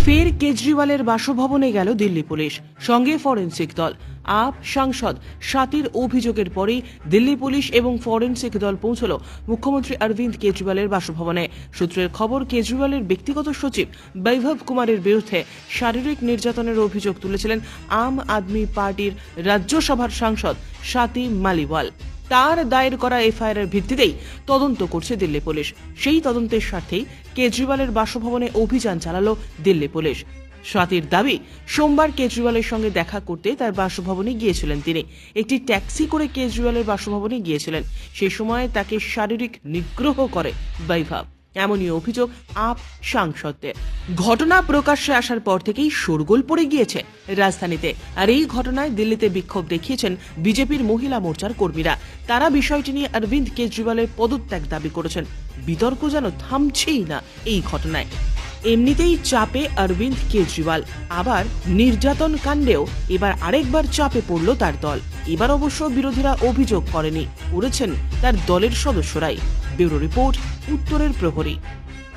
ফের কেজরিওয়ালের বাসভবনে গেল দিল্লি পুলিশ, সঙ্গে ফরেন্সিক দল। আপ সাংসদ স্বাতীর অভিযোগের পরেই দিল্লি পুলিশ এবং ফরেন্সিক দল পৌঁছল মুখ্যমন্ত্রী অরবিন্দ কেজরিওয়ালের বাসভবনে। সূত্রের খবর, কেজরিওয়ালের ব্যক্তিগত সচিব বৈভব কুমারের বিরুদ্ধে শারীরিক নির্যাতনের অভিযোগ তুলেছিলেন আম আদমি পার্টির রাজ্যসভার সাংসদ স্বাতী মালিওয়াল। তার দায়ের করা এফআইআর এর ভিত্তিতেই তদন্ত করছে দিল্লি পুলিশ। সেই তদন্তের স্বার্থেই কেজরিওয়ালের বাসভবনে অভিযান চালালো দিল্লি পুলিশ। স্বাতীর দাবি, সোমবার কেজরিওয়ালের সঙ্গে দেখা করতে তার বাসভবনে গিয়েছিলেন তিনি। একটি ট্যাক্সি করে কেজরিওয়ালের বাসভবনে গিয়েছিলেন। সেই সময় তাকে শারীরিক নিগ্রহ করে বৈভব, এমনই অভিযোগ আপ সাংসদদের। ঘটনা প্রকাশ্যে আসার পর থেকেই শোরগোল পড়ে গিয়েছে রাজধানীতে। আর এই ঘটনায় দিল্লিতে বিক্ষোভ দেখিয়েছেন বিজেপির মহিলা মোর্চার কর্মীরা। তারা বিষয়টি নিয়ে অরবিন্দ কেজরিওয়ালের পদত্যাগ দাবি করেছেন। বিতর্ক যেন থামছেই না এই ঘটনায়। এমনিতেই চাপে অরবিন্দ কেজরিওয়াল, আবার নির্যাতন কাণ্ডেও এবার আরেকবার চাপে পড়ল তার দল। এবার অবশ্য বিরোধীরা অভিযোগ করেছেন তার দলের সদস্যরাই। ব্যুরো রিপোর্ট, উত্তরের প্রহরী।